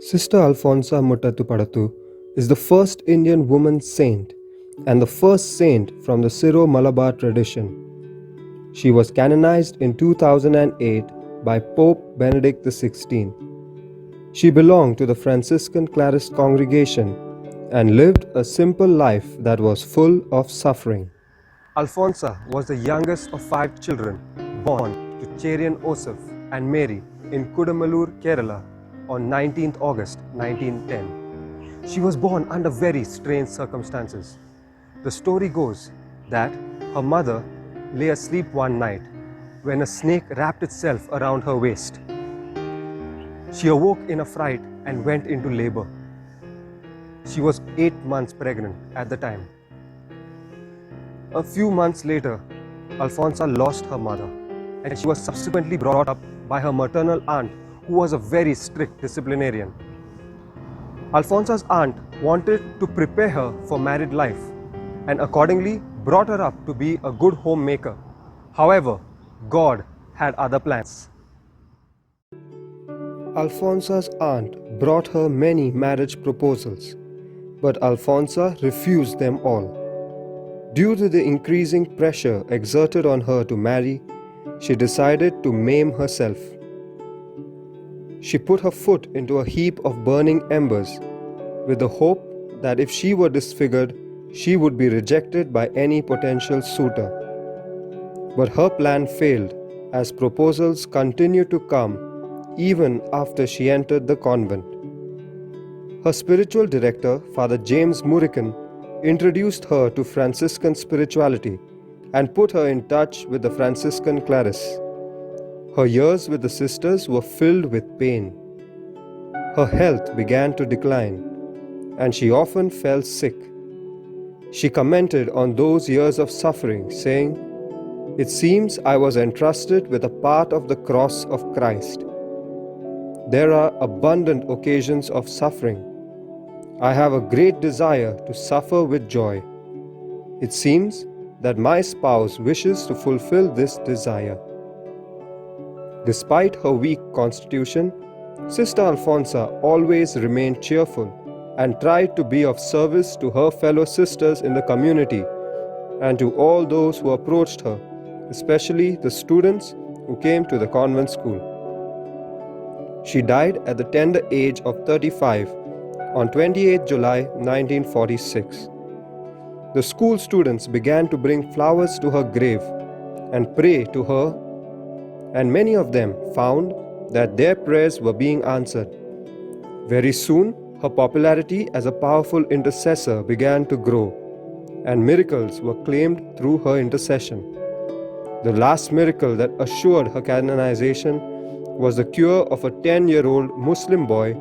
Sister Alfonsa Muttatupadatu is the first Indian woman saint and the first saint from the Syro-Malabar tradition. She was canonized in 2008 by Pope Benedict XVI. She belonged to the Franciscan Clarist congregation and lived a simple life that was full of suffering. Alfonsa was the youngest of 5 children born to Cherian Osif and Mary in Kudamalur, Kerala on 19th August 1910. She was born under very strange circumstances. The story goes that her mother lay asleep one night when a snake wrapped itself around her waist. She awoke in a fright and went into labor. She was 8 months pregnant at the time. A few months later, Alfonsa lost her mother and she was subsequently brought up by her maternal aunt, who was a very strict disciplinarian. Alfonsa's aunt wanted to prepare her for married life and accordingly brought her up to be a good homemaker. However, God had other plans. Alfonsa's aunt brought her many marriage proposals, but Alfonsa refused them all. Due to the increasing pressure exerted on her to marry, she decided to maim herself. She put her foot into a heap of burning embers with the hope that if she were disfigured, she would be rejected by any potential suitor. But her plan failed as proposals continued to come even after she entered the convent. Her spiritual director, Father James Murican, introduced her to Franciscan spirituality and put her in touch with the Franciscan Clarists. Her years with the sisters were filled with pain. Her health began to decline, and she often fell sick. She commented on those years of suffering, saying, "It seems I was entrusted with a part of the cross of Christ. There are abundant occasions of suffering. I have a great desire to suffer with joy. It seems that my spouse wishes to fulfill this desire." Despite her weak constitution, Sister Alfonsa always remained cheerful and tried to be of service to her fellow sisters in the community and to all those who approached her, especially the students who came to the convent school. She died at the tender age of 35 on 28 July 1946. The school students began to bring flowers to her grave and pray to her, and many of them found that their prayers were being answered. Very soon, her popularity as a powerful intercessor began to grow, and miracles were claimed through her intercession. The last miracle that assured her canonization was the cure of a 10-year-old Muslim boy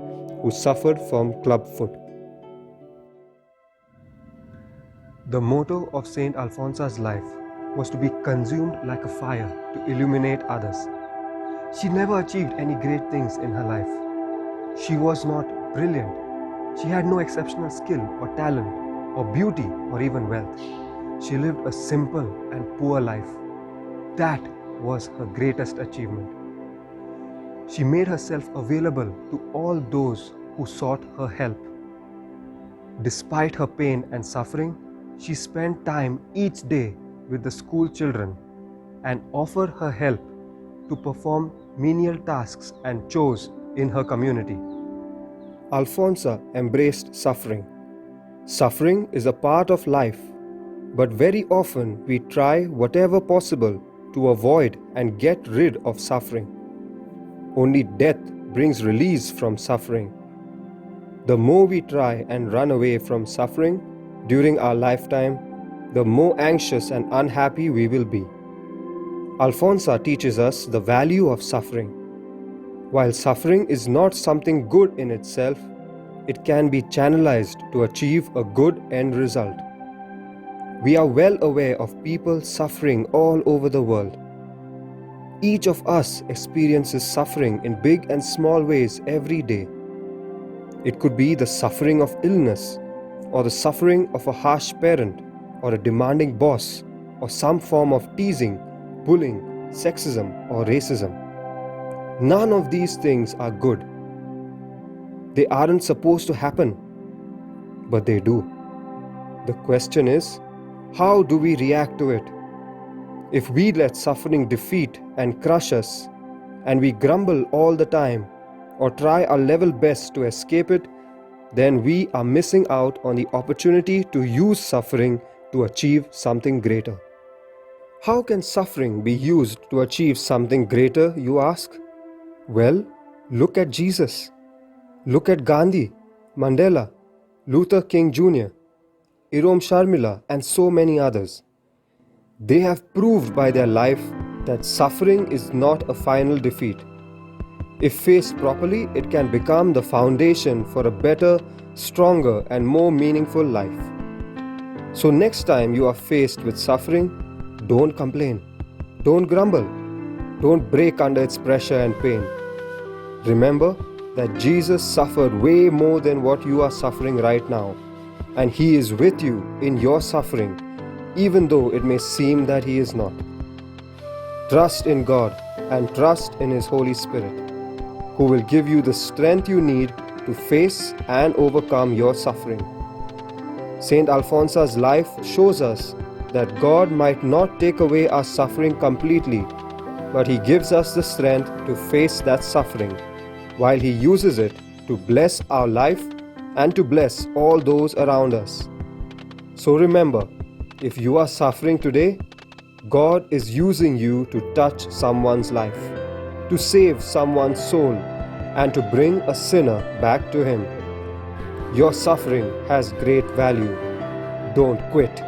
who suffered from clubfoot. The motto of Saint Alfonsa's life was to be consumed like a fire to illuminate others. She never achieved any great things in her life. She was not brilliant. She had no exceptional skill or talent or beauty or even wealth. She lived a simple and poor life. That was her greatest achievement. She made herself available to all those who sought her help. Despite her pain and suffering, she spent time each day with the school children and offered her help to perform menial tasks and chores in her community. Alfonsa embraced suffering. Suffering is a part of life, but very often we try whatever possible to avoid and get rid of suffering. Only death brings release from suffering. The more we try and run away from suffering during our lifetime, the more anxious and unhappy we will be. Alfonsa teaches us the value of suffering. While suffering is not something good in itself, it can be channelized to achieve a good end result. We are well aware of people suffering all over the world. Each of us experiences suffering in big and small ways every day. It could be the suffering of illness, or the suffering of a harsh parent, or a demanding boss, or some form of teasing, bullying, sexism, or racism. None of these things are good. They aren't supposed to happen, but they do. The question is, how do we react to it? If we let suffering defeat and crush us, and we grumble all the time, or try our level best to escape it, then we are missing out on the opportunity to use suffering to achieve something greater. How can suffering be used to achieve something greater, you ask? Well, look at Jesus. Look at Gandhi, Mandela, Luther King Jr., Irom Sharmila, and so many others. They have proved by their life that suffering is not a final defeat. If faced properly, it can become the foundation for a better, stronger, and more meaningful life. So next time you are faced with suffering, don't complain, don't grumble, don't break under its pressure and pain. Remember that Jesus suffered way more than what you are suffering right now, and He is with you in your suffering, even though it may seem that He is not. Trust in God and trust in His Holy Spirit, who will give you the strength you need to face and overcome your suffering. Saint Alphonsa's life shows us that God might not take away our suffering completely, but He gives us the strength to face that suffering, while He uses it to bless our life and to bless all those around us. So remember, if you are suffering today, God is using you to touch someone's life, to save someone's soul, and to bring a sinner back to Him. Your suffering has great value. Don't quit.